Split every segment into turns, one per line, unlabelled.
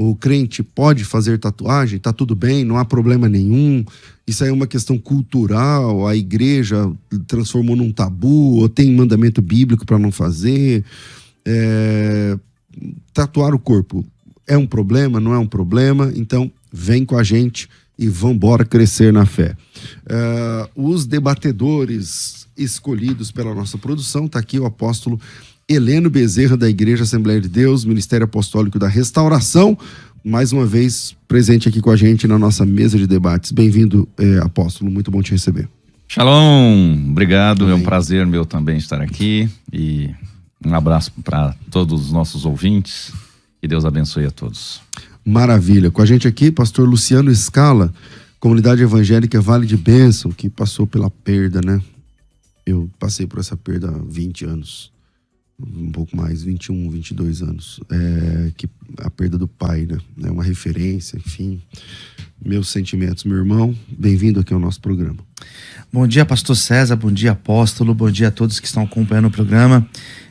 O crente pode fazer tatuagem, tá tudo bem, não há problema nenhum. Isso aí é uma questão cultural, a igreja transformou num tabu, ou tem mandamento bíblico para não fazer. Tatuar o corpo é um problema, não é um problema? Então, vem com a gente e vambora crescer na fé. Os debatedores escolhidos pela nossa produção, tá aqui o apóstolo Heleno Bezerra, da Igreja Assembleia de Deus, Ministério Apostólico da Restauração, mais uma vez presente aqui com a gente na nossa mesa de debates. Bem-vindo, apóstolo, muito bom te receber.
Shalom, obrigado, é um prazer meu também estar aqui e um abraço para todos os nossos ouvintes, que Deus abençoe a todos.
Maravilha, com a gente aqui, pastor Luciano Scala, Comunidade Evangélica Vale de Bênção, que passou pela perda, né? Eu passei por essa perda há 20 anos. Um pouco mais, 21, 22 anos, que a perda do pai, né? É uma referência, enfim, meus sentimentos. Meu irmão, bem-vindo aqui ao nosso programa.
Bom dia, pastor César, bom dia, apóstolo, bom dia a todos que estão acompanhando o programa.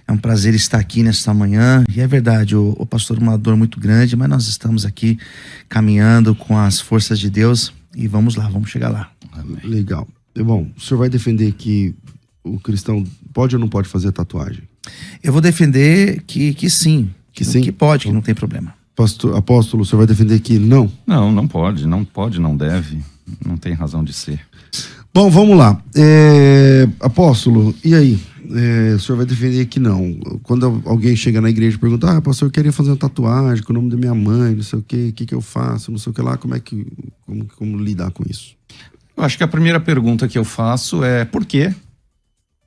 É um prazer estar aqui nesta manhã, e é verdade, o pastor uma dor muito grande, mas nós estamos aqui caminhando com as forças de Deus, e vamos lá, vamos chegar lá.
Amém. Legal. Bom, o senhor vai defender que o cristão pode ou não pode fazer tatuagem?
Eu vou defender que sim.
Que sim?
Que pode, que não tem problema.
Apóstolo, o senhor vai defender que não?
Não pode, não deve, não tem razão de ser.
Bom, vamos lá. Apóstolo, e aí? O senhor vai defender que não. Quando alguém chega na igreja e pergunta, pastor, eu queria fazer uma tatuagem com o nome da minha mãe, não sei o que eu faço, não sei o que lá, como lidar com isso?
Eu acho que a primeira pergunta que eu faço é por quê?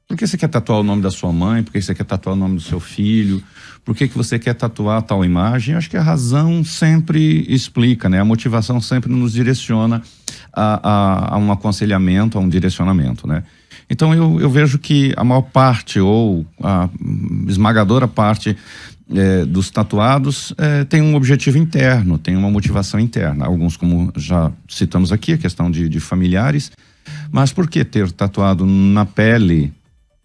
Por que você quer tatuar o nome da sua mãe? Por que você quer tatuar o nome do seu filho? Por que você quer tatuar tal imagem? Eu acho que a razão sempre explica, né? A motivação sempre nos direciona a um aconselhamento, a um direcionamento, né? Então eu vejo que a maior parte, ou a esmagadora parte dos tatuados tem um objetivo interno, tem uma motivação interna. Alguns, como já citamos aqui, a questão de familiares. Mas por que ter tatuado na pele,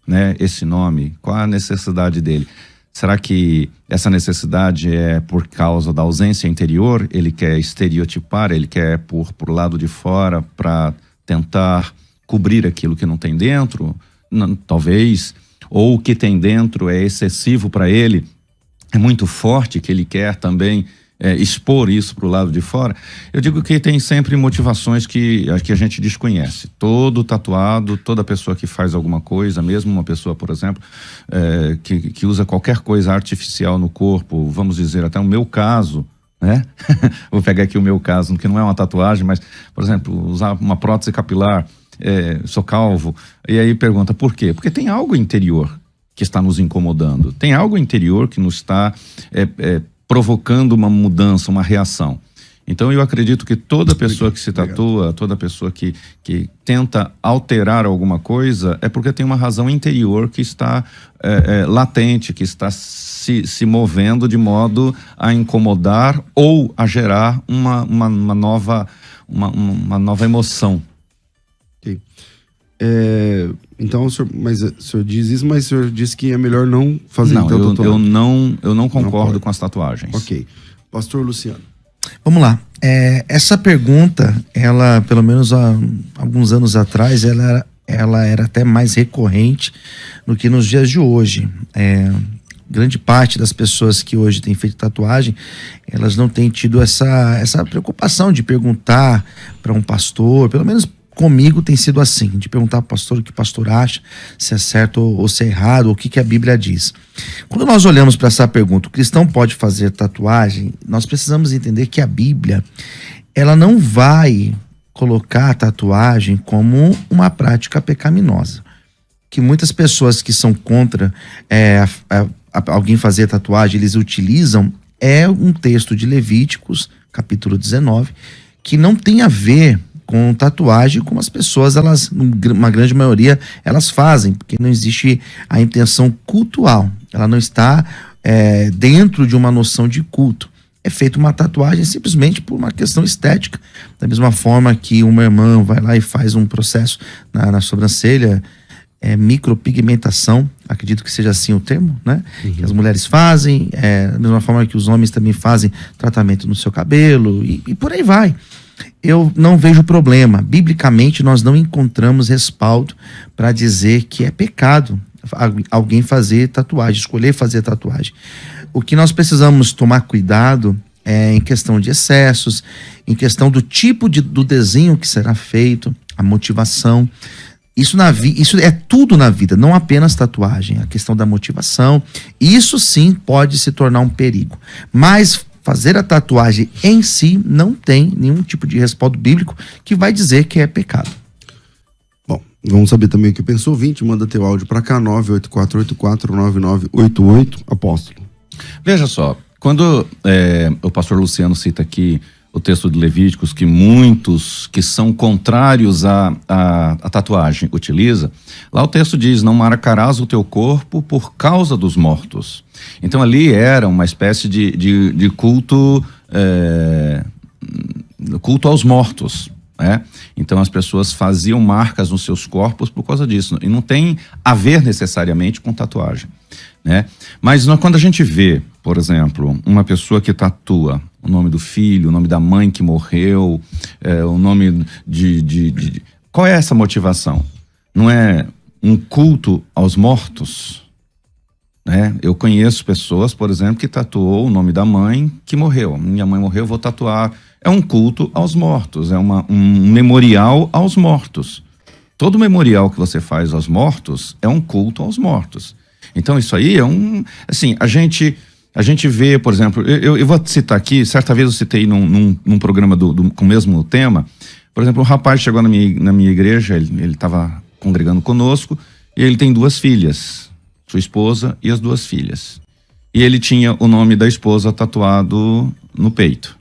né, esse nome? Qual a necessidade dele? Será que essa necessidade é por causa da ausência interior? Ele quer estereotipar, ele quer por lado de fora para tentar cobrir aquilo que não tem dentro? Não, talvez. Ou o que tem dentro é excessivo para ele, é muito forte, que ele quer também expor isso para o lado de fora. Eu digo que tem sempre motivações que a gente desconhece. Todo tatuado, toda pessoa que faz alguma coisa, mesmo uma pessoa, por exemplo, que usa qualquer coisa artificial no corpo, vamos dizer, até o meu caso, né? Vou pegar aqui o meu caso, que não é uma tatuagem, mas, por exemplo, usar uma prótese capilar, sou calvo, e aí pergunta por quê? Porque tem algo interior que está nos incomodando, tem algo interior que nos está provocando uma mudança, uma reação. Então eu acredito que toda pessoa que se tatua, toda pessoa que tenta alterar alguma coisa, é porque tem uma razão interior que está latente, que está se movendo de modo a incomodar ou a gerar uma nova emoção.
Ok. Então, o senhor diz isso, mas o senhor disse que é melhor não fazer tatuagem.
Eu não concordo com as tatuagens.
Ok. Pastor Luciano.
Vamos lá. Essa pergunta, ela, pelo menos há alguns anos atrás, ela era até mais recorrente do que nos dias de hoje. Grande parte das pessoas que hoje têm feito tatuagem, elas não têm tido essa preocupação de perguntar para um pastor, pelo menos comigo tem sido assim, de perguntar para o pastor o que o pastor acha, se é certo ou se é errado, ou o que a Bíblia diz. Quando nós olhamos para essa pergunta, o cristão pode fazer tatuagem, nós precisamos entender que a Bíblia, ela não vai colocar a tatuagem como uma prática pecaminosa. Que muitas pessoas que são contra alguém fazer tatuagem, eles utilizam um texto de Levíticos, capítulo 19, que não tem a ver com tatuagem, como as pessoas, uma grande maioria, elas fazem, porque não existe a intenção cultual, ela não está dentro de uma noção de culto. É feita uma tatuagem simplesmente por uma questão estética, da mesma forma que uma irmã vai lá e faz um processo na sobrancelha, micropigmentação, acredito que seja assim o termo, né? Que as mulheres fazem, da mesma forma que os homens também fazem tratamento no seu cabelo e por aí vai. Eu não vejo problema. Biblicamente, nós não encontramos respaldo para dizer que é pecado alguém fazer tatuagem, escolher fazer tatuagem. O que nós precisamos tomar cuidado é em questão de excessos, em questão do tipo do desenho que será feito, a motivação. Isso é tudo na vida, não apenas tatuagem, a questão da motivação. Isso sim pode se tornar um perigo. Mas fazer a tatuagem em si não tem nenhum tipo de respaldo bíblico que vai dizer que é pecado.
Bom, vamos saber também o que pensou o ouvinte. Manda teu áudio para cá, 984849988. Apóstolo.
Veja só, quando o pastor Luciano cita aqui o texto de Levíticos, que muitos que são contrários à tatuagem utiliza, lá o texto diz: não marcarás o teu corpo por causa dos mortos. Então ali era uma espécie de culto, culto aos mortos. Então as pessoas faziam marcas nos seus corpos por causa disso, e não tem a ver necessariamente com tatuagem, né? Mas quando a gente vê, por exemplo, uma pessoa que tatua o nome do filho, o nome da mãe que morreu, o nome qual é essa motivação? Não é um culto aos mortos, né? Eu conheço pessoas, por exemplo, que tatuou o nome da mãe que morreu. Minha mãe morreu, eu vou tatuar. É um culto aos mortos, é um memorial aos mortos. Todo memorial que você faz aos mortos é um culto aos mortos. Então isso aí assim, a gente vê, por exemplo, eu vou citar aqui, certa vez eu citei num programa com o mesmo tema. Por exemplo, um rapaz chegou na minha igreja, ele estava congregando conosco, e ele tem 2 filhas, sua esposa e as 2 filhas. E ele tinha o nome da esposa tatuado no peito.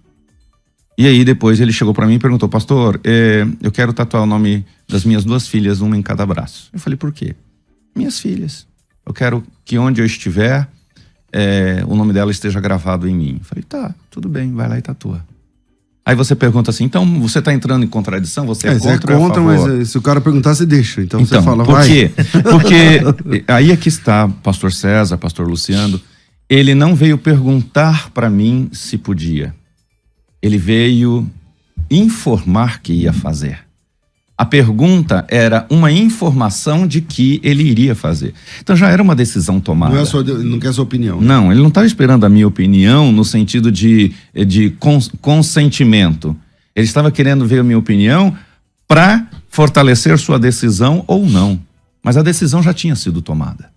E aí depois ele chegou para mim e perguntou: pastor, eu quero tatuar o nome das minhas 2 filhas, uma em cada braço. Eu falei: por quê? Minhas filhas. Eu quero que onde eu estiver, o nome dela esteja gravado em mim. Eu falei: tá, tudo bem, vai lá e tatua. Aí você pergunta assim: então você está entrando em contradição? Você é contra ou é a favor?
Mas se o cara perguntar, você deixa. Então você fala:
por
vai.
quê? Porque aí é que está pastor César, pastor Luciano. Ele não veio perguntar para mim se podia. Ele veio informar que ia fazer. A pergunta era uma informação de que ele iria fazer. Então já era uma decisão tomada.
Não quer sua opinião. Né?
Não, ele não estava esperando a minha opinião no sentido de consentimento. Ele estava querendo ver a minha opinião para fortalecer sua decisão ou não. Mas a decisão já tinha sido tomada.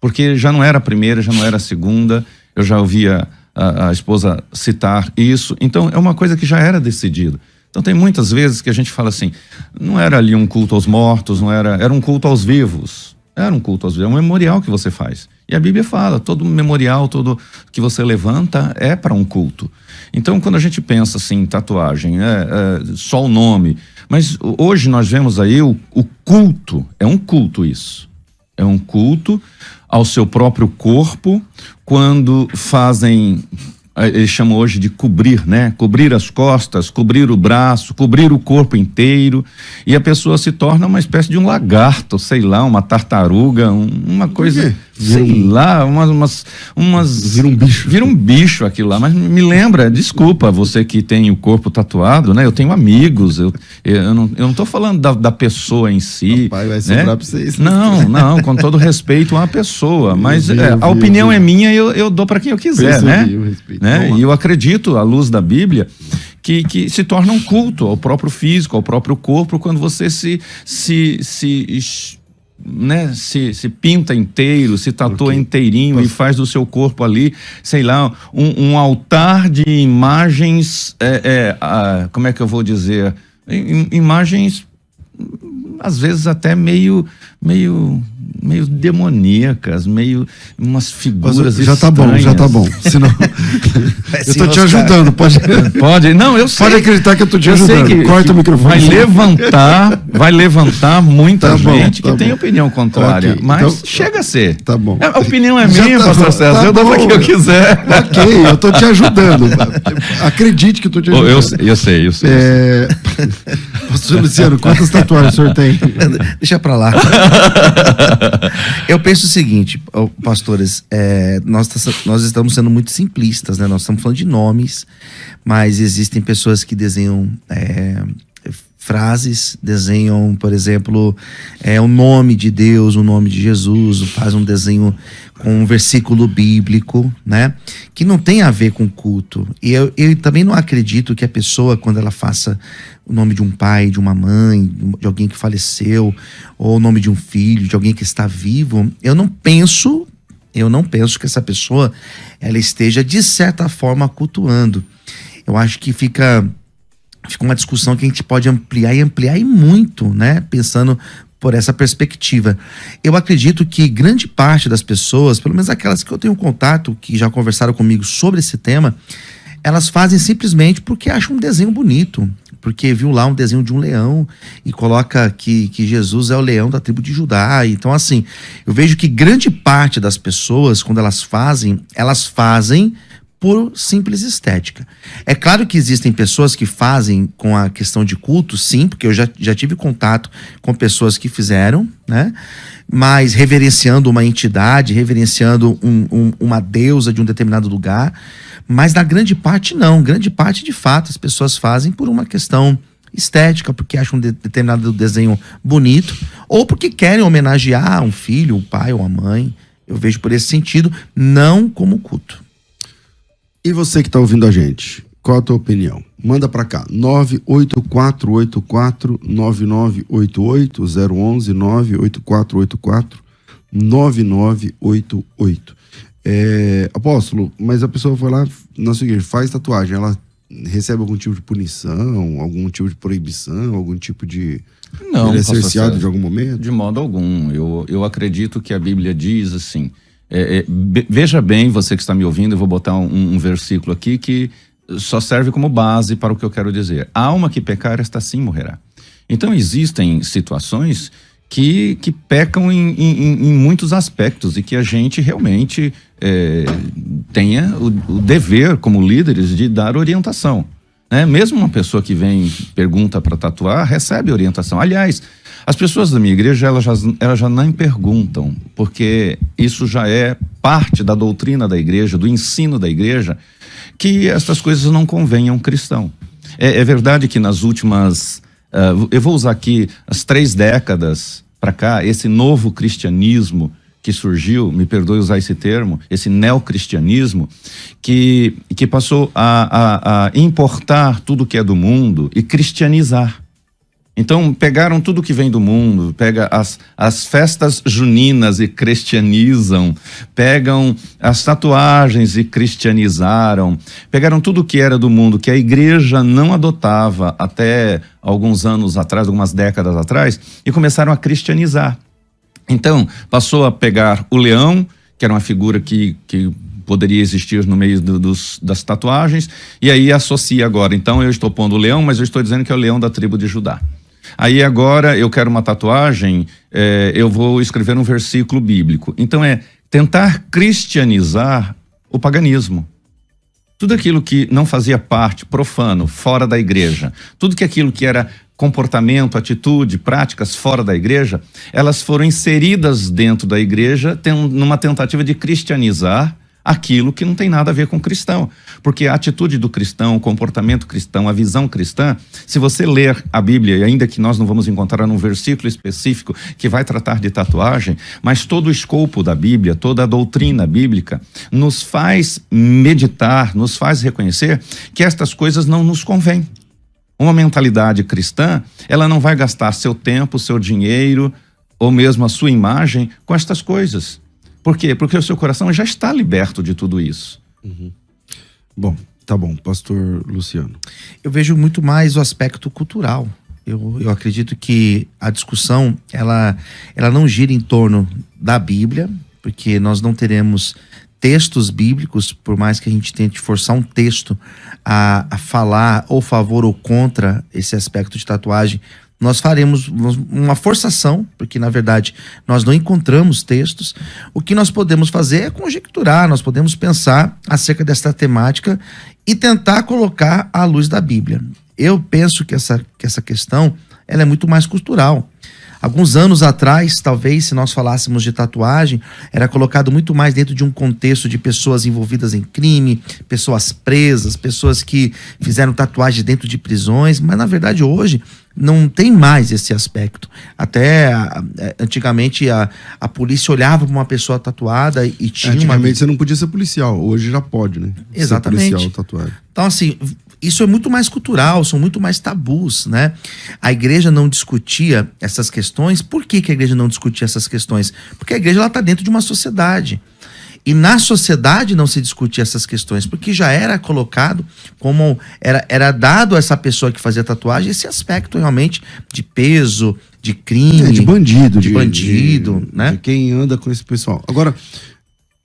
Porque já não era a primeira, já não era a segunda. Eu já ouvia a esposa citar isso. Então é uma coisa que já era decidida. Então tem muitas vezes que a gente fala assim: não era ali um culto aos mortos, era um culto aos vivos. Era um culto aos vivos, é um memorial que você faz. E a Bíblia fala: todo memorial, todo que você levanta é para um culto. Então quando a gente pensa assim, tatuagem, só o nome. Mas hoje nós vemos aí o culto, é um culto isso. É um culto ao seu próprio corpo, quando fazem, eles chamam hoje de cobrir, né? Cobrir as costas, cobrir o braço, cobrir o corpo inteiro, e a pessoa se torna uma espécie de um lagarto, sei lá, uma tartaruga, uma coisa, sei lá,
Vira um bicho.
Vira um bicho aquilo lá. Mas me lembra, desculpa, você que tem o corpo tatuado, né? Eu tenho amigos, eu não tô falando da pessoa em si.
Papai vai sobrar, né? Pra vocês.
Não, com todo respeito a uma pessoa, mas a opinião é minha e eu dou para quem eu quiser, né? E eu acredito, à luz da Bíblia, que se torna um culto ao próprio físico, ao próprio corpo, quando você se pinta inteiro, se tatua inteirinho e faz do seu corpo ali, sei lá, um altar de imagens, como é que eu vou dizer? Imagens, às vezes até meio demoníacas, meio umas figuras
já
estranhas.
Já tá bom. Senão... eu tô te ajudando, pode.
Não, eu sei.
Pode acreditar que eu tô te ajudando. Corta o microfone.
Vai levantar muita gente que tem opinião contrária. Okay, mas então, chega a ser.
Tá bom.
A opinião é minha, pastor César. Eu dou pra quem eu quiser.
Ok, eu tô te ajudando. Acredite que eu tô te ajudando.
Eu sei.
Pastor Luciano, quantas tatuagens o senhor tem?
Deixa pra lá. Eu penso o seguinte, pastores, nós estamos sendo muito simplistas, né? Nós estamos falando de nomes, mas existem pessoas que desenham frases, desenham, por exemplo, o nome de Deus, o nome de Jesus, faz um desenho com um versículo bíblico, né? Que não tem a ver com culto. E eu também não acredito que a pessoa, quando ela faça o nome de um pai, de uma mãe, de alguém que faleceu, ou o nome de um filho, de alguém que está vivo, eu não penso que essa pessoa ela esteja, de certa forma, cultuando. Eu acho que fica uma discussão que a gente pode ampliar e muito, né? Pensando por essa perspectiva. Eu acredito que grande parte das pessoas, pelo menos aquelas que eu tenho contato, que já conversaram comigo sobre esse tema, elas fazem simplesmente porque acham um desenho bonito, porque viu lá um desenho de um leão e coloca que Jesus é o leão da tribo de Judá. Então, assim, eu vejo que grande parte das pessoas, quando elas fazem por simples estética. É claro que existem pessoas que fazem com a questão de culto, sim, porque eu já tive contato com pessoas que fizeram, né? Mas reverenciando uma entidade, reverenciando uma deusa de um determinado lugar, mas na grande parte não. Grande parte, de fato, as pessoas fazem por uma questão estética, porque acham um determinado desenho bonito, ou porque querem homenagear um filho, um pai ou a mãe. Eu vejo por esse sentido, não como culto.
E você que está ouvindo a gente, qual a tua opinião? Manda para cá, 98484-9988, 011 98484-9988. Apóstolo, mas a pessoa foi lá na sua igreja, faz tatuagem, ela recebe algum tipo de punição, algum tipo de proibição, algum tipo de...
Não,
ele é cerceado de algum momento?
De modo algum. Eu acredito que a Bíblia diz assim... veja bem, você que está me ouvindo, eu vou botar um versículo aqui que só serve como base para o que eu quero dizer. A alma que pecar, esta sim morrerá. Então existem situações que pecam em muitos aspectos e que a gente realmente tenha o dever como líderes de dar orientação, né? Mesmo uma pessoa que vem, pergunta para tatuar, recebe orientação. Aliás, as pessoas da minha igreja, elas já nem perguntam, porque isso já é parte da doutrina da igreja, do ensino da igreja, que essas coisas não convêm a um cristão. É verdade que nas últimas, eu vou usar aqui as 3 décadas para cá, esse novo cristianismo que surgiu, me perdoe usar esse termo, esse neocristianismo, que passou a importar tudo que é do mundo e cristianizar. Então pegaram tudo que vem do mundo, pega as festas juninas e cristianizam, pegam as tatuagens e cristianizaram, pegaram tudo que era do mundo, que a igreja não adotava até alguns anos atrás, algumas décadas atrás, e começaram a cristianizar. Então passou a pegar o leão, que era uma figura que poderia existir no meio das tatuagens, e aí associa agora. Então eu estou pondo o leão, mas eu estou dizendo que é o leão da tribo de Judá. Aí agora eu quero uma tatuagem, eu vou escrever um versículo bíblico. Então é tentar cristianizar o paganismo. Tudo aquilo que não fazia parte, profano, fora da igreja, tudo aquilo que era comportamento, atitude, práticas fora da igreja, elas foram inseridas dentro da igreja numa tentativa de cristianizar aquilo que não tem nada a ver com cristão. Porque a atitude do cristão, o comportamento cristão, a visão cristã, se você ler a Bíblia, e ainda que nós não vamos encontrar um versículo específico que vai tratar de tatuagem, mas todo o escopo da Bíblia, toda a doutrina bíblica, nos faz meditar, nos faz reconhecer que estas coisas não nos convêm. Uma mentalidade cristã, ela não vai gastar seu tempo, seu dinheiro, ou mesmo a sua imagem com estas coisas. Por quê? Porque o seu coração já está liberto de tudo isso.
Uhum. Bom, tá bom, pastor Luciano.
Eu vejo muito mais o aspecto cultural. Eu acredito que a discussão, ela não gira em torno da Bíblia, porque nós não teremos textos bíblicos, por mais que a gente tente forçar um texto a falar ou favor ou contra esse aspecto de tatuagem, nós faremos uma forçação, porque na verdade nós não encontramos textos. O que nós podemos fazer é conjecturar, nós podemos pensar acerca desta temática e tentar colocar à luz da Bíblia. eu penso que essa questão ela é muito mais cultural. Alguns anos atrás, talvez, se nós falássemos de tatuagem, era colocado muito mais dentro de um contexto de pessoas envolvidas em crime, pessoas presas, pessoas que fizeram tatuagem dentro de prisões, mas na verdade hoje não tem mais esse aspecto. Até antigamente a polícia olhava para uma pessoa tatuada e tinha
antigamente você não podia ser policial, hoje já pode, né?
Exatamente.
Ser policial tatuado.
Então assim, isso é muito mais cultural, são muito mais tabus, né? A igreja não discutia essas questões. Por que a igreja não discutia essas questões? Porque a igreja está dentro de uma sociedade. E na sociedade não se discutia essas questões, porque já era colocado como era dado a essa pessoa que fazia tatuagem esse aspecto realmente de peso, de crime.
De bandido.
De bandido, né?
De quem anda com esse pessoal. Agora,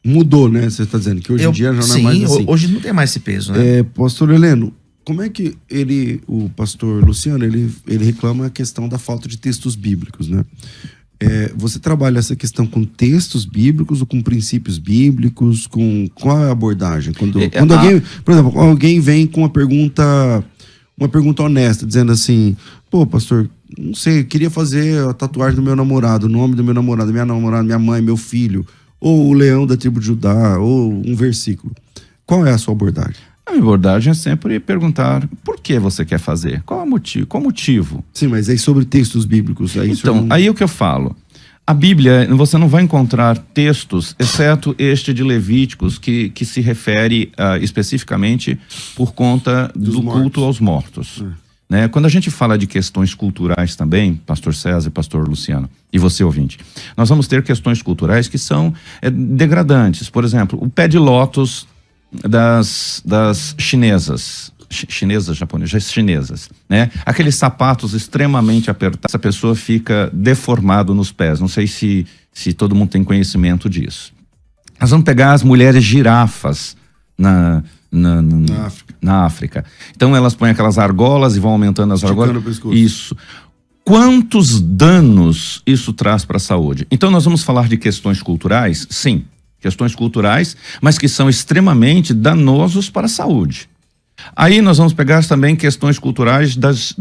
mudou, né? Você está dizendo que hoje em dia já não é mais assim.
Hoje não tem mais esse peso, né?
Pastor Heleno, como é que o pastor Luciano, ele reclama a questão da falta de textos bíblicos, né? Você trabalha essa questão com textos bíblicos ou com princípios bíblicos? Qual é a abordagem? Quando alguém, por exemplo, alguém vem com uma pergunta honesta, dizendo assim, pô, pastor, não sei, queria fazer a tatuagem do meu namorado, o nome do meu namorado, minha namorada, minha mãe, meu filho, ou o leão da tribo de Judá, ou um versículo. Qual é a sua abordagem?
A minha abordagem é sempre perguntar por que você quer fazer, qual é o motivo, qual o motivo.
Sim, mas aí sobre textos bíblicos.
Então, aí o que eu falo, a Bíblia, você não vai encontrar textos, exceto este de Levíticos, que se refere especificamente por conta do culto aos mortos. Né? Quando a gente fala de questões culturais também, pastor César e pastor Luciano, e você ouvinte, nós vamos ter questões culturais que são degradantes. Por exemplo, o pé de lótus das chinesas, né? Aqueles sapatos extremamente apertados, essa pessoa fica deformado nos pés. Não sei se todo mundo tem conhecimento disso. Nós vamos pegar as mulheres girafas na África. Então elas põem aquelas argolas e vão aumentando as argolas. Isso. Quantos danos isso traz para a saúde? Então nós vamos falar de questões culturais? Sim. Questões culturais, mas que são extremamente danosos para a saúde. Aí nós vamos pegar também questões culturais das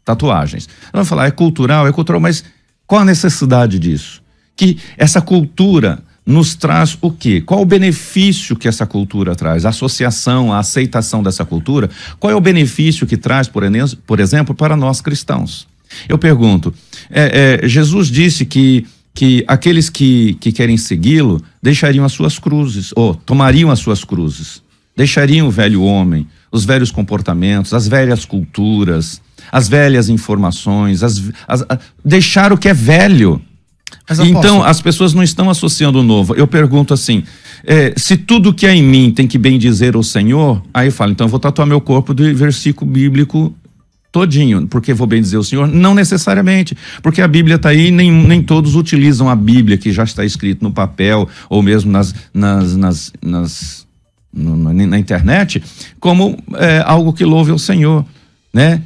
tatuagens. Vamos falar, é cultural, mas qual a necessidade disso? Que essa cultura nos traz o quê? Qual o benefício que essa cultura traz? A associação, a aceitação dessa cultura, qual é o benefício que traz, por exemplo, para nós cristãos? Eu pergunto, Jesus disse que aqueles que querem segui-lo deixariam as suas cruzes, ou tomariam as suas cruzes, deixariam o velho homem, os velhos comportamentos, as velhas culturas, as velhas informações, deixar o que é velho. Então as pessoas não estão associando o novo. Eu pergunto assim, se tudo que é em mim tem que bem dizer o Senhor, aí eu falo, então eu vou tatuar meu corpo de versículo bíblico todinho, porque vou bem dizer o Senhor? Não necessariamente, porque a Bíblia está aí, nem todos utilizam a Bíblia que já está escrito no papel ou mesmo na internet como algo que louve ao Senhor, né?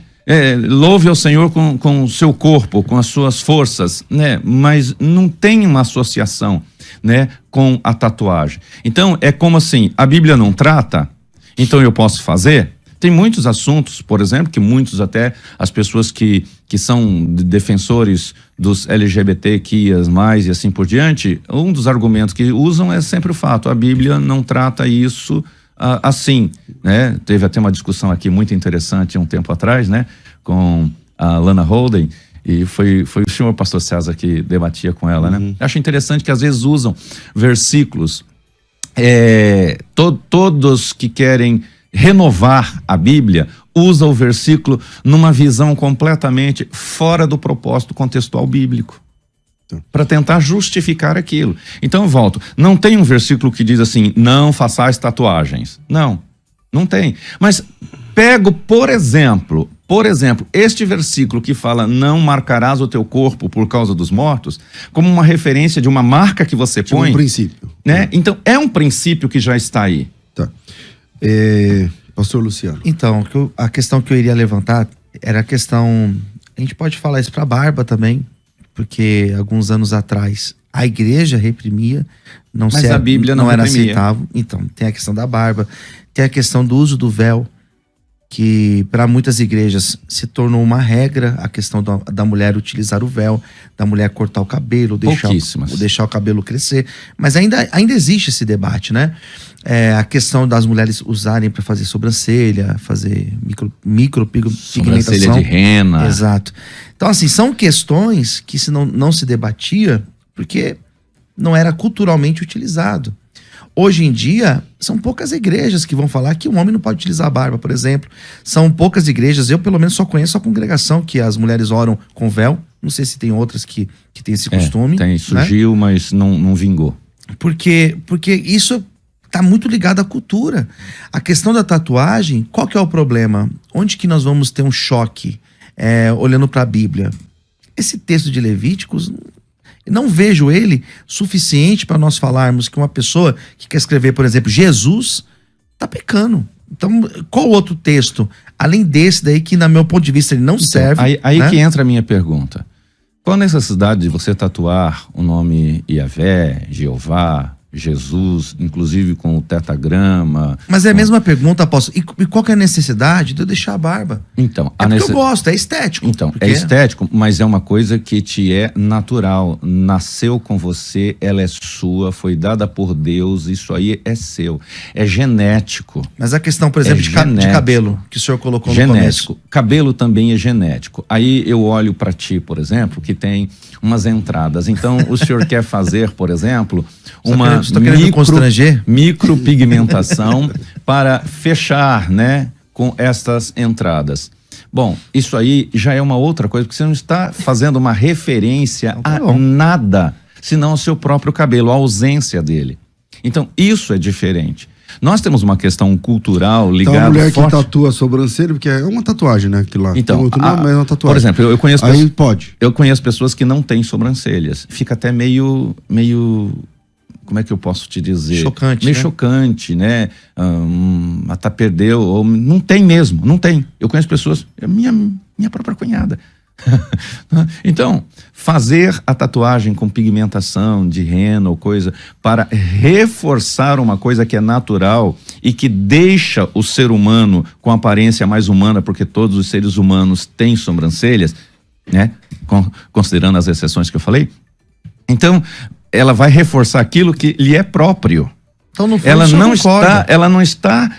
Louve ao Senhor com o seu corpo, com as suas forças, né? Mas não tem uma associação, né, com a tatuagem. Então é como assim, a Bíblia não trata, então eu posso fazer? Tem muitos assuntos, por exemplo, que muitos até as pessoas que são defensores dos LGBTQIAs+, e assim por diante, um dos argumentos que usam é sempre o fato, a Bíblia não trata isso assim, né? Teve até uma discussão aqui muito interessante um tempo atrás, né? Com a Lana Holden, e foi o senhor pastor César que debatia com ela, né? Acho interessante que às vezes usam versículos, todos que querem renovar a Bíblia, usa o versículo numa visão completamente fora do propósito contextual bíblico, para tentar justificar aquilo. Então eu volto, não tem um versículo que diz assim, não façais tatuagens. Não tem. Mas pego, por exemplo, este versículo que fala, não marcarás o teu corpo por causa dos mortos, como uma referência de uma marca que você põe.
Um princípio.
Né? Então é um princípio que já está aí.
Tá. Pastor Luciano.
Então, a questão que eu iria levantar era a questão, a gente pode falar isso para a barba também, porque alguns anos atrás a igreja reprimia,
mas a Bíblia não
era
reprimia.
aceitável. Então, tem a questão da barba, tem a questão do uso do véu. que para muitas igrejas se tornou uma regra a questão da mulher utilizar o véu, da mulher cortar o cabelo, deixar o cabelo crescer. Mas ainda existe esse debate, né? A questão das mulheres usarem para fazer sobrancelha, fazer micropigmentação.
Sobrancelha de rena.
Exato. Então, assim, são questões que não se debatia porque não era culturalmente utilizado. Hoje em dia, são poucas igrejas que vão falar que um homem não pode utilizar a barba, por exemplo. São poucas igrejas, eu pelo menos só conheço a congregação que as mulheres oram com véu. Não sei se tem outras que tem esse costume.
Surgiu, né? Mas não vingou.
Porque isso está muito ligado à cultura. A questão da tatuagem, qual que é o problema? Onde que nós vamos ter um choque olhando para a Bíblia? Esse texto de Levíticos... Não vejo ele suficiente para nós falarmos que uma pessoa que quer escrever, por exemplo, Jesus, está pecando. Então, qual outro texto, além desse daí, que, no meu ponto de vista, ele não serve?
Aí né? Que entra a minha pergunta. Qual a necessidade de você tatuar o nome Yahvé, Jeová, Jesus, inclusive com o tetagrama?
Mas é a mesma pergunta, apóstolo. E qual que é a necessidade de eu deixar a barba?
Então,
porque eu gosto, é estético.
Então, é estético, mas é uma coisa que te é natural. Nasceu com você, ela é sua, foi dada por Deus, isso aí é seu. É genético.
Mas a questão, por exemplo, de cabelo, que o senhor colocou no começo.
Cabelo também é genético. Aí eu olho para ti, por exemplo, que tem umas entradas. Então, o senhor quer fazer, por exemplo, uma micropigmentação para fechar, né, com estas entradas. Bom, isso aí já é uma outra coisa, porque você não está fazendo uma referência a nada, senão ao seu próprio cabelo, a ausência dele. Então, isso é diferente. Nós temos uma questão cultural ligada...
Então, a mulher que tatua a sobrancelha, porque é uma tatuagem, né? Aquilo lá.
Então,
tem outro nome, mas é uma tatuagem.
Por exemplo, eu conheço...
Aí pode.
Eu conheço pessoas que não têm sobrancelhas. Fica até meio... Como é que eu posso te dizer?
Chocante,
meio chocante, né? Até perdeu, ou não tem mesmo, não tem. Eu conheço pessoas... Minha própria cunhada. Então, fazer a tatuagem com pigmentação de rena ou coisa para reforçar uma coisa que é natural e que deixa o ser humano com aparência mais humana, porque todos os seres humanos têm sobrancelhas, né? Considerando as exceções que eu falei. Então, ela vai reforçar aquilo que lhe é próprio.
Então, no fundo,
ela não está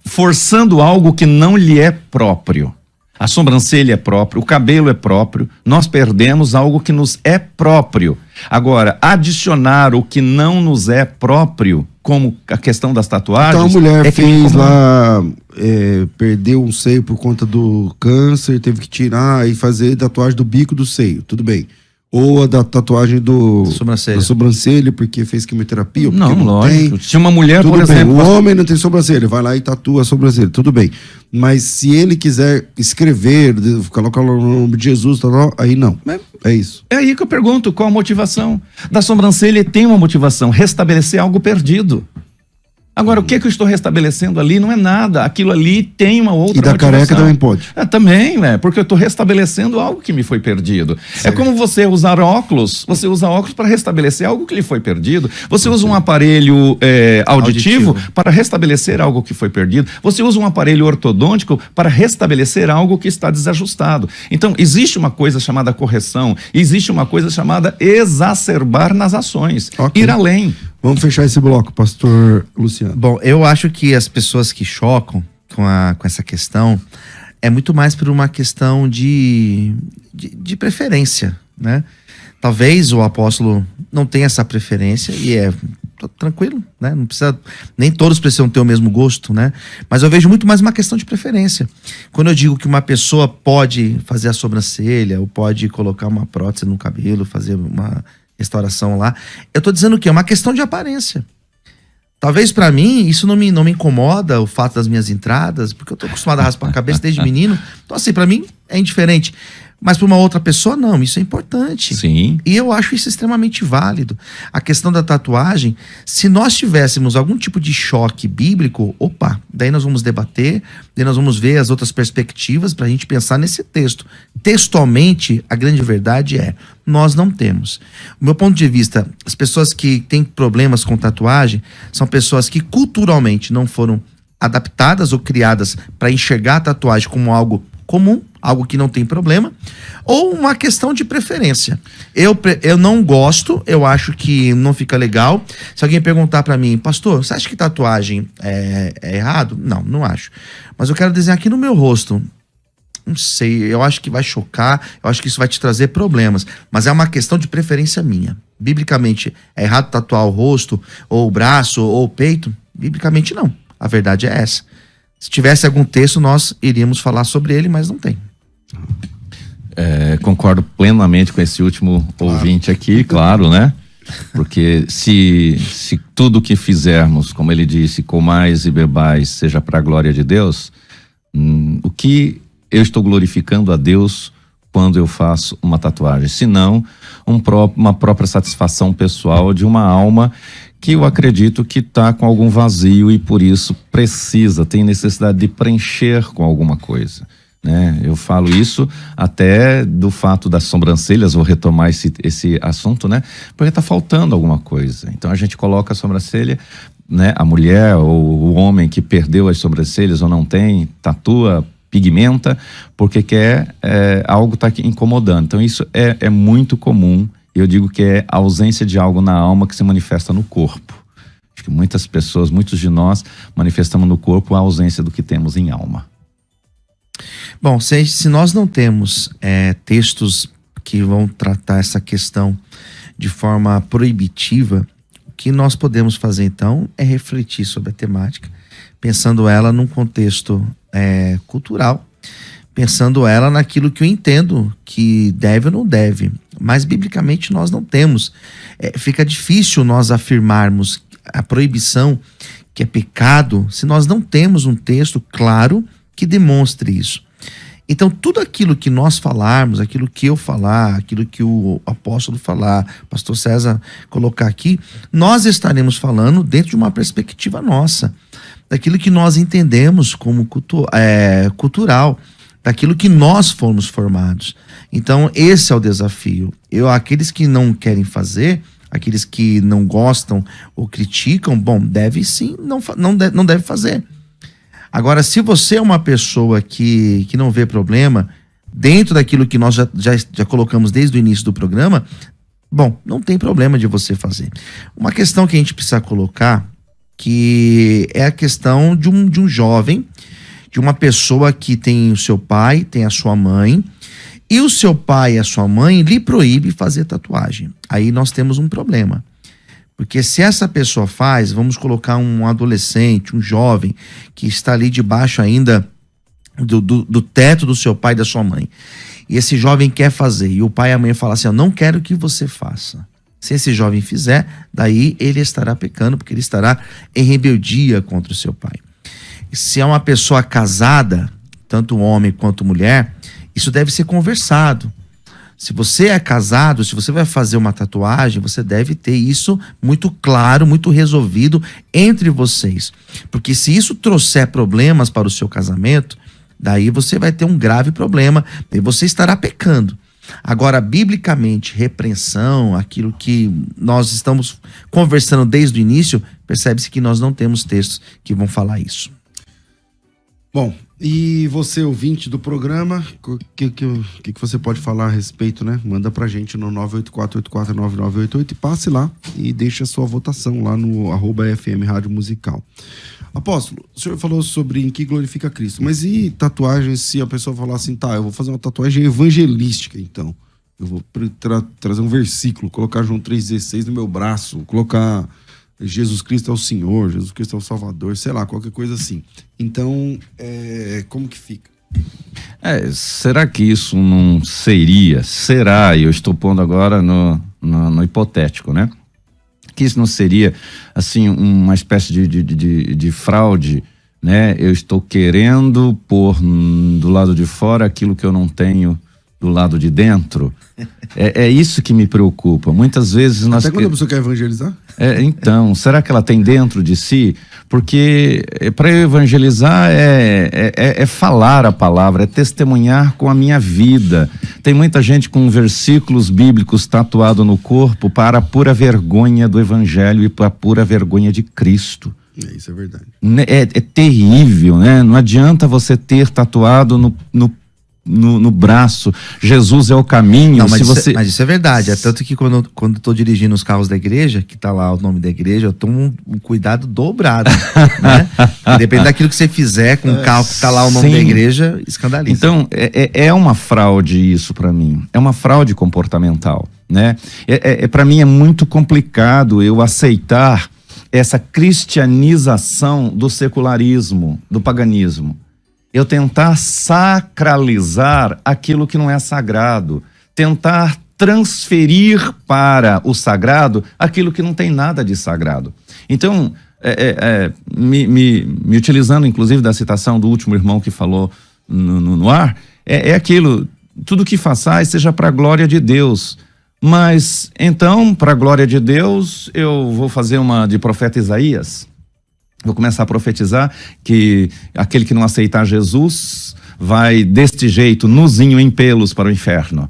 forçando algo que não lhe é próprio. A sobrancelha é própria, o cabelo é próprio, nós perdemos algo que nos é próprio. Agora, adicionar o que não nos é próprio, como a questão das tatuagens...
Então a mulher fez lá, perdeu um seio por conta do câncer, teve que tirar e fazer tatuagem do bico do seio, tudo bem. Ou a da tatuagem da sobrancelha, porque fez quimioterapia, ou porque não
lógico.
tem.
Se uma mulher,
tudo
por
bem.
exemplo...
O homem não tem sobrancelha, vai lá e tatua a sobrancelha, tudo bem. Mas se ele quiser escrever, colocar o nome de Jesus, aí não. É isso.
É aí que eu pergunto, qual a motivação? Da sobrancelha tem uma motivação, restabelecer algo perdido. Agora, o que eu estou restabelecendo ali não é nada. Aquilo ali tem uma outra motivação.
E da careca também pode.
Também, né? Porque eu estou restabelecendo algo que me foi perdido. Certo. É como você usar óculos. Você usa óculos para restabelecer algo que lhe foi perdido. Você usa um aparelho auditivo para restabelecer algo que foi perdido. Você usa um aparelho ortodôntico para restabelecer algo que está desajustado. Então, existe uma coisa chamada correção. Existe uma coisa chamada exacerbar nas ações. Ir além.
Vamos fechar esse bloco, pastor Luciano.
Bom, eu acho que as pessoas que chocam com essa questão é muito mais por uma questão de preferência, né? Talvez o apóstolo não tenha essa preferência e tranquilo, né? Não precisa, nem todos precisam ter o mesmo gosto, né? Mas eu vejo muito mais uma questão de preferência. Quando eu digo que uma pessoa pode fazer a sobrancelha ou pode colocar uma prótese no cabelo, fazer uma restauração lá, eu tô dizendo que é uma questão de aparência. Talvez para mim isso não me incomoda, o fato das minhas entradas, porque eu tô acostumado a raspar a cabeça desde menino. Então assim, para mim é indiferente. Mas para uma outra pessoa, não, isso é importante.
Sim.
E eu acho isso extremamente válido. A questão da tatuagem, se nós tivéssemos algum tipo de choque bíblico, daí nós vamos debater, daí nós vamos ver as outras perspectivas para a gente pensar nesse texto. Textualmente, a grande verdade nós não temos. O meu ponto de vista, as pessoas que têm problemas com tatuagem são pessoas que culturalmente não foram adaptadas ou criadas para enxergar a tatuagem como algo comum, algo que não tem problema, ou uma questão de preferência. Eu não gosto, eu acho que não fica legal. Se alguém perguntar para mim, pastor, você acha que tatuagem é errado? Não acho. Mas eu quero desenhar aqui no meu rosto. Não sei, eu acho que vai chocar, eu acho que isso vai te trazer problemas, mas é uma questão de preferência minha. Biblicamente, é errado tatuar o rosto, ou o braço, ou o peito? Biblicamente não, a verdade é essa. Se tivesse algum texto, nós iríamos falar sobre ele, mas não tem.
Concordo plenamente com esse último ouvinte aqui, claro, né? Porque se tudo que fizermos, como ele disse, comais e bebais, seja para a glória de Deus, o que eu estou glorificando a Deus quando eu faço uma tatuagem? Se não, uma própria satisfação pessoal de uma alma que eu acredito que está com algum vazio e por isso tem necessidade de preencher com alguma coisa, né? Eu falo isso até do fato das sobrancelhas, vou retomar esse assunto, né? Porque está faltando alguma coisa. Então a gente coloca a sobrancelha, né? A mulher ou o homem que perdeu as sobrancelhas ou não tem, tatua, pigmenta, porque quer algo está incomodando. Então isso é muito comum. Eu digo que é a ausência de algo na alma que se manifesta no corpo. Acho que muitas pessoas, muitos de nós, manifestamos no corpo a ausência do que temos em alma.
Bom, se nós não temos textos que vão tratar essa questão de forma proibitiva, o que nós podemos fazer então é refletir sobre a temática, pensando ela num contexto cultural, pensando ela naquilo que eu entendo que deve ou não deve, mas biblicamente nós não temos. Fica difícil nós afirmarmos a proibição que é pecado se nós não temos um texto claro que demonstre isso. Então tudo aquilo que nós falarmos, aquilo que eu falar, aquilo que o apóstolo falar, o pastor César colocar aqui, nós estaremos falando dentro de uma perspectiva nossa, daquilo que nós entendemos como cultural, daquilo que nós fomos formados. Então esse é o desafio. Aqueles que não querem fazer, aqueles que não gostam ou criticam, bom, deve sim, não deve fazer. Agora, se você é uma pessoa que não vê problema, dentro daquilo que nós já colocamos desde o início do programa, bom, não tem problema de você fazer. Uma questão que a gente precisa colocar, que é a questão de um jovem, de uma pessoa que tem o seu pai, tem a sua mãe, e o seu pai e a sua mãe lhe proíbe fazer tatuagem. Aí nós temos um problema. Porque se essa pessoa faz, vamos colocar um adolescente, um jovem, que está ali debaixo ainda do teto do seu pai e da sua mãe, e esse jovem quer fazer, e o pai e a mãe falam assim, eu não quero que você faça. Se esse jovem fizer, daí ele estará pecando, porque ele estará em rebeldia contra o seu pai. Se é uma pessoa casada, tanto homem quanto mulher, isso deve ser conversado. Se você é casado, se você vai fazer uma tatuagem, você deve ter isso muito claro, muito resolvido entre vocês. Porque se isso trouxer problemas para o seu casamento, daí você vai ter um grave problema e você estará pecando. Agora, biblicamente, repreensão, aquilo que nós estamos conversando desde o início, percebe-se que nós não temos textos que vão falar isso.
Bom, e você, ouvinte do programa, o que você pode falar a respeito, né? Manda pra gente no 984-849988 e passe lá e deixe a sua votação lá no @FM Rádio Musical. Apóstolo, o senhor falou sobre em que glorifica Cristo, mas e tatuagem, se a pessoa falar assim, tá, eu vou fazer uma tatuagem evangelística, então. Eu vou trazer um versículo, colocar João 3,16 no meu braço, colocar Jesus Cristo é o Senhor, Jesus Cristo é o Salvador, sei lá, qualquer coisa assim. Então, como que fica?
Será que isso não será, e eu estou pondo agora no hipotético, né? Que isso não seria, assim, uma espécie de fraude, né? Eu estou querendo pôr do lado de fora aquilo que eu não tenho do lado de dentro. É isso que me preocupa. Muitas vezes nós...
Até quando a pessoa quer evangelizar?
Então, será que ela tem dentro de si? Porque para eu evangelizar é falar a palavra, é testemunhar com a minha vida. Tem muita gente com versículos bíblicos tatuado no corpo para a pura vergonha do evangelho e para a pura vergonha de Cristo.
Isso é verdade.
É terrível, né? Não adianta você ter tatuado no braço, Jesus é o caminho.
Não, mas isso é verdade. É tanto que quando eu tô dirigindo os carros da igreja, que tá lá o nome da igreja, eu tomo um cuidado dobrado, né? Depende daquilo que você fizer com o carro que tá lá o nome da igreja, escandaliza.
Então, é uma fraude isso para mim. É uma fraude comportamental, né? Para mim é muito complicado eu aceitar essa cristianização do secularismo, do paganismo. Eu tentar sacralizar aquilo que não é sagrado, tentar transferir para o sagrado aquilo que não tem nada de sagrado. Então, me utilizando inclusive da citação do último irmão que falou no ar, é aquilo, tudo que façais seja para a glória de Deus. Mas, então, para a glória de Deus, eu vou fazer uma de profeta Isaías. Vou começar a profetizar que aquele que não aceitar Jesus vai deste jeito, nuzinho em pelos para o inferno.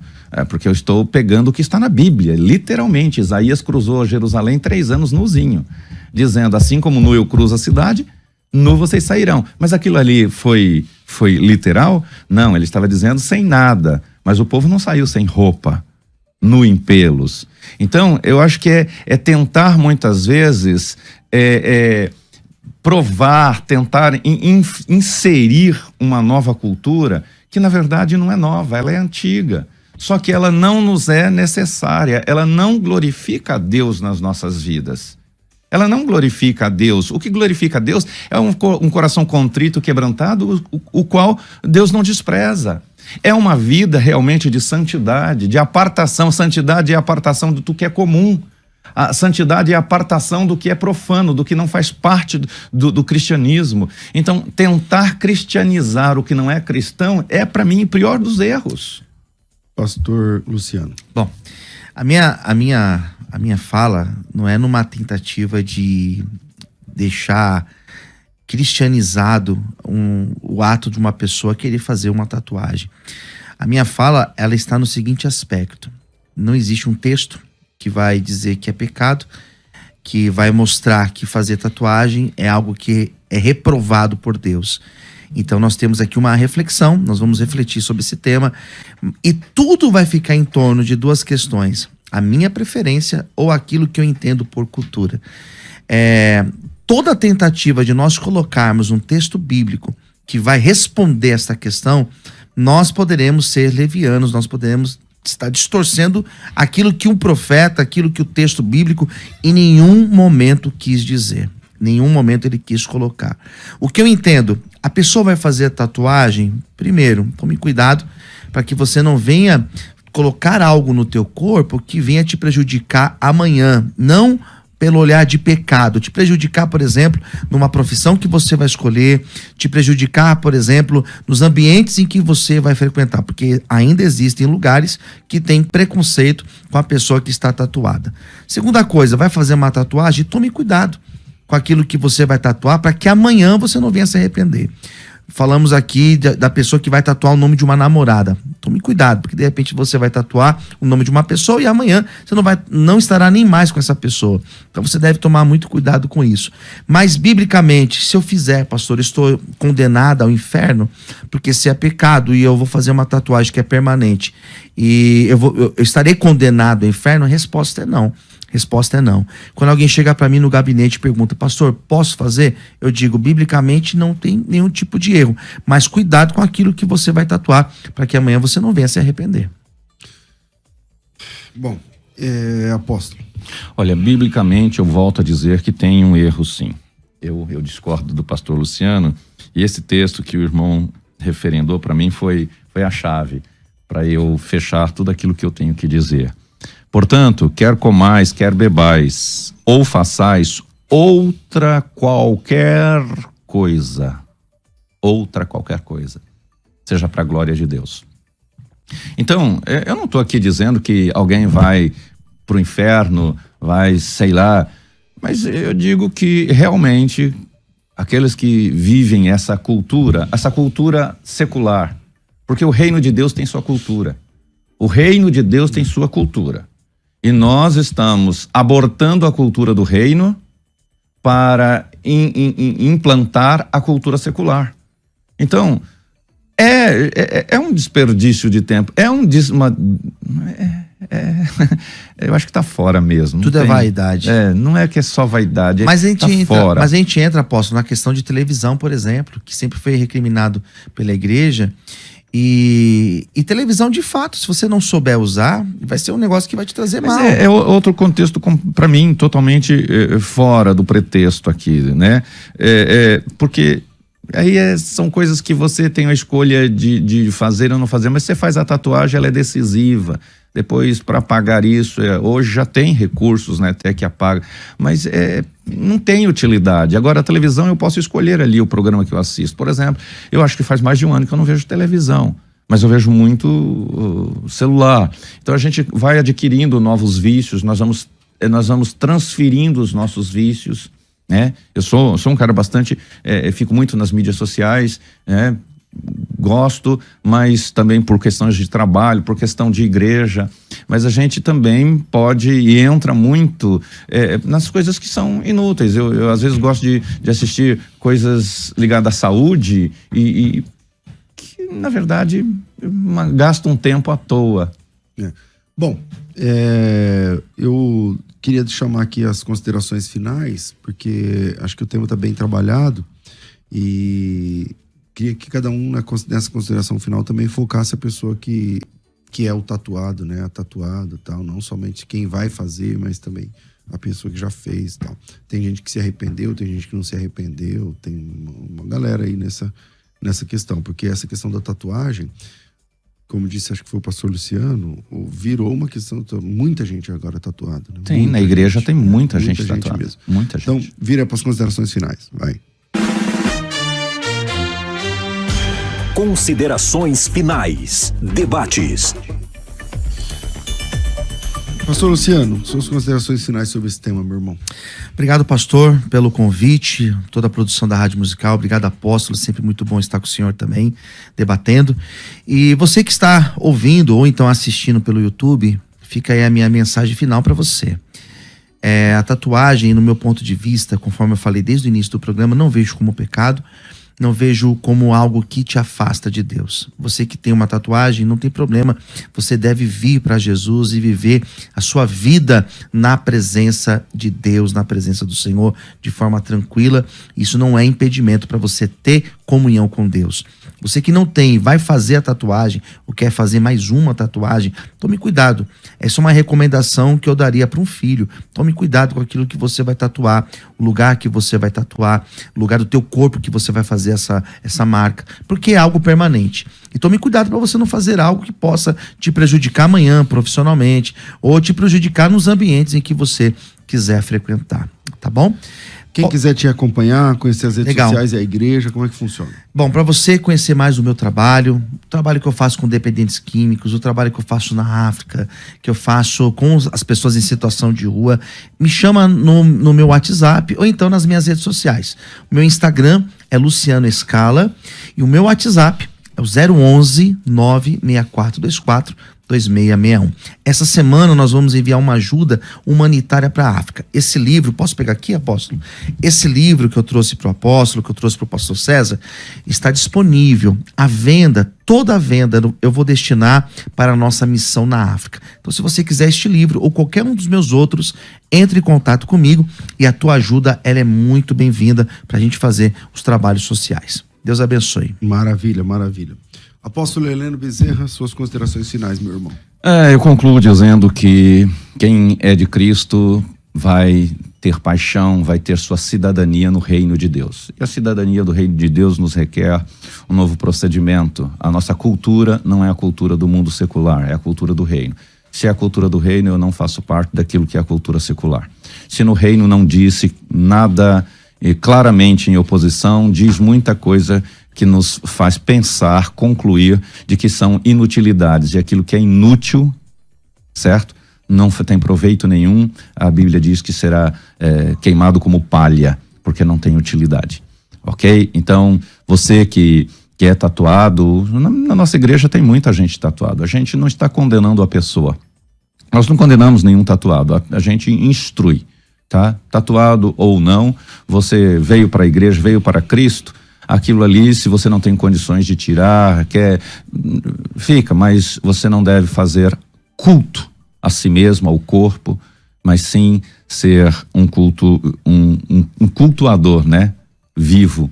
Porque eu estou pegando o que está na Bíblia, literalmente. Isaías cruzou Jerusalém 3 anos nuzinho, dizendo, assim como nu eu cruzo a cidade, nu vocês sairão. Mas aquilo ali foi literal? Não, ele estava dizendo sem nada. Mas o povo não saiu sem roupa, nu em pelos. Então, eu acho que é tentar muitas vezes... provar, tentar inserir uma nova cultura que na verdade não é nova, ela é antiga. Só que ela não nos é necessária, ela não glorifica a Deus nas nossas vidas. Ela não glorifica a Deus. O que glorifica a Deus é um coração contrito, quebrantado, o qual Deus não despreza. É uma vida realmente de santidade, de apartação. Santidade é a apartação do que é comum. A santidade é a apartação do que é profano, do que não faz parte do cristianismo. Então, tentar cristianizar o que não é cristão é, para mim, o pior dos erros.
Pastor Luciano.
Bom, a minha fala não é numa tentativa de deixar cristianizado o ato de uma pessoa querer fazer uma tatuagem. A minha fala, ela está no seguinte aspecto. Não existe um texto que vai dizer que é pecado, que vai mostrar que fazer tatuagem é algo que é reprovado por Deus. Então nós temos aqui uma reflexão, nós vamos refletir sobre esse tema, e tudo vai ficar em torno de 2 questões: a minha preferência ou aquilo que eu entendo por cultura. Toda tentativa de nós colocarmos um texto bíblico que vai responder essa questão, nós poderemos ser levianos, nós poderemos está distorcendo aquilo que um profeta, aquilo que o texto bíblico em nenhum momento quis dizer. Nenhum momento ele quis colocar. O que eu entendo, a pessoa vai fazer a tatuagem, primeiro, tome cuidado para que você não venha colocar algo no teu corpo que venha te prejudicar amanhã. Não pelo olhar de pecado, te prejudicar, por exemplo, numa profissão que você vai escolher, te prejudicar, por exemplo, nos ambientes em que você vai frequentar, porque ainda existem lugares que têm preconceito com a pessoa que está tatuada. Segunda coisa, vai fazer uma tatuagem, tome cuidado com aquilo que você vai tatuar para que amanhã você não venha se arrepender. Falamos aqui da pessoa que vai tatuar o nome de uma namorada. Tome cuidado, porque de repente você vai tatuar o nome de uma pessoa e amanhã você não estará nem mais com essa pessoa. Então você deve tomar muito cuidado com isso. Mas biblicamente, se eu fizer, pastor, estou condenado ao inferno, porque se é pecado e eu vou fazer uma tatuagem que é permanente e eu estarei condenado ao inferno, a resposta é não. Resposta é não. Quando alguém chega para mim no gabinete e pergunta, pastor, posso fazer? Eu digo, biblicamente não tem nenhum tipo de erro, mas cuidado com aquilo que você vai tatuar, para que amanhã você não venha se arrepender.
Bom, apóstolo.
Olha, biblicamente eu volto a dizer que tem um erro, sim. Eu discordo do pastor Luciano, e esse texto que o irmão referendou para mim foi a chave para eu fechar tudo aquilo que eu tenho que dizer. Portanto, quer comais, quer bebais, ou façais outra qualquer coisa, seja para a glória de Deus. Então, eu não estou aqui dizendo que alguém vai para o inferno, vai, sei lá, mas eu digo que realmente aqueles que vivem essa cultura secular, porque o reino de Deus tem sua cultura, o reino de Deus tem sua cultura. E nós estamos abortando a cultura do reino para implantar a cultura secular. Então, é um desperdício de tempo, eu acho que está fora mesmo.
Tudo é vaidade.
Não é que é só vaidade,
mas
fora.
Mas a gente entra, apóstolo, na questão de televisão, por exemplo, que sempre foi recriminado pela igreja. E televisão, de fato, se você não souber usar, vai ser um negócio que vai te trazer mal.
É outro contexto, para mim, totalmente fora do pretexto aqui, né? Porque aí são coisas que você tem a escolha de fazer ou não fazer, mas você faz a tatuagem, ela é decisiva. Depois, para apagar isso, hoje já tem recursos, né, até que apaga, mas não tem utilidade. Agora, a televisão, eu posso escolher ali o programa que eu assisto. Por exemplo, eu acho que faz mais de um ano que eu não vejo televisão, mas eu vejo muito celular. Então, a gente vai adquirindo novos vícios, nós vamos transferindo os nossos vícios, né? Eu sou um cara bastante, fico muito nas mídias sociais, né? Gosto, mas também por questões de trabalho, por questão de igreja, mas a gente também pode e entra muito nas coisas que são inúteis. Eu às vezes gosto de assistir coisas ligadas à saúde e que, na verdade, gasto um tempo à toa.
Bom, eu queria chamar aqui as considerações finais, porque acho que o tema está bem trabalhado e queria que cada um, nessa consideração final, também focasse a pessoa que é o tatuado, né? A tatuado e tal. Não somente quem vai fazer, mas também a pessoa que já fez e tal. Tem gente que se arrependeu, tem gente que não se arrependeu. Tem uma galera aí nessa questão. Porque essa questão da tatuagem, como disse, acho que foi o pastor Luciano, virou uma questão... Muita gente agora é tatuada. Né?
Tem, na igreja tem muita gente tatuada.
Mesmo.
Muita gente.
Então, vira para as considerações finais. Vai.
Considerações finais. Debates.
Pastor Luciano, suas considerações finais sobre esse tema, meu irmão.
Obrigado, pastor, pelo convite, toda a produção da Rádio Musical. Obrigado, apóstolo, sempre muito bom estar com o senhor também, debatendo. E você que está ouvindo ou então assistindo pelo YouTube, fica aí a minha mensagem final para você. A tatuagem, no meu ponto de vista, conforme eu falei desde o início do programa, não vejo como pecado, não vejo como algo que te afasta de Deus. Você que tem uma tatuagem, não tem problema. Você deve vir para Jesus e viver a sua vida na presença de Deus, na presença do Senhor, de forma tranquila. Isso não é impedimento para você ter comunhão com Deus. Você que não tem, vai fazer a tatuagem, ou quer fazer mais uma tatuagem, tome cuidado. Essa é uma recomendação que eu daria para um filho. Tome cuidado com aquilo que você vai tatuar, o lugar que você vai tatuar, o lugar do teu corpo que você vai fazer essa marca, porque é algo permanente. E tome cuidado para você não fazer algo que possa te prejudicar amanhã profissionalmente, ou te prejudicar nos ambientes em que você quiser frequentar, tá bom?
Quem quiser te acompanhar, conhecer as redes sociais e a igreja, como é que funciona? Bom,
para você conhecer mais o meu trabalho, o trabalho que eu faço com dependentes químicos, o trabalho que eu faço na África, que eu faço com as pessoas em situação de rua, me chama no meu WhatsApp ou então nas minhas redes sociais. O meu Instagram é Luciano Escala e o meu WhatsApp é o 011 96424 2661. Essa semana nós vamos enviar uma ajuda humanitária para a África. Esse livro, posso pegar aqui, apóstolo? Esse livro que eu trouxe para o apóstolo, que eu trouxe para o pastor César, está disponível. A venda, toda a venda, eu vou destinar para a nossa missão na África. Então, se você quiser este livro ou qualquer um dos meus outros, entre em contato comigo e a tua ajuda, ela é muito bem-vinda para a gente fazer os trabalhos sociais. Deus abençoe.
Maravilha, maravilha. Apóstolo Heleno Bezerra, suas considerações finais, meu irmão.
Eu concluo dizendo que quem é de Cristo vai ter paixão, vai ter sua cidadania no reino de Deus. E a cidadania do reino de Deus nos requer um novo procedimento. A nossa cultura não é a cultura do mundo secular, é a cultura do reino. Se é a cultura do reino, eu não faço parte daquilo que é a cultura secular. Se no reino não disse nada claramente em oposição, diz muita coisa que nos faz pensar, concluir de que são inutilidades. E aquilo que é inútil, certo? Não tem proveito nenhum. A Bíblia diz que será queimado como palha, porque não tem utilidade. Ok? Então, você que é tatuado, na nossa igreja tem muita gente tatuada. A gente não está condenando a pessoa. Nós não condenamos nenhum tatuado. A gente instrui. tá? Tatuado ou não, você veio para a igreja, veio para Cristo, aquilo ali, se você não tem condições de tirar, fica, mas você não deve fazer culto a si mesmo, ao corpo, mas sim ser um cultuador, né? Vivo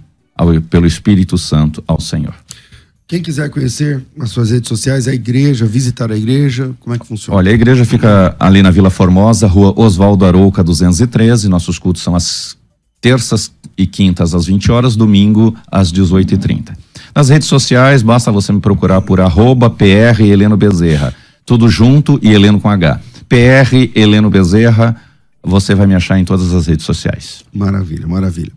pelo Espírito Santo ao Senhor.
Quem quiser conhecer as suas redes sociais, a igreja, visitar a igreja, como é que funciona?
Olha, a igreja fica ali na Vila Formosa, Rua Oswaldo Arouca 213, nossos cultos são às terças e quintas às 20 horas, domingo às 18h30. Nas redes sociais, basta você me procurar por @PR Heleno Bezerra, tudo junto e Heleno com H. PR Heleno Bezerra, você vai me achar em todas as redes sociais.
Maravilha, maravilha.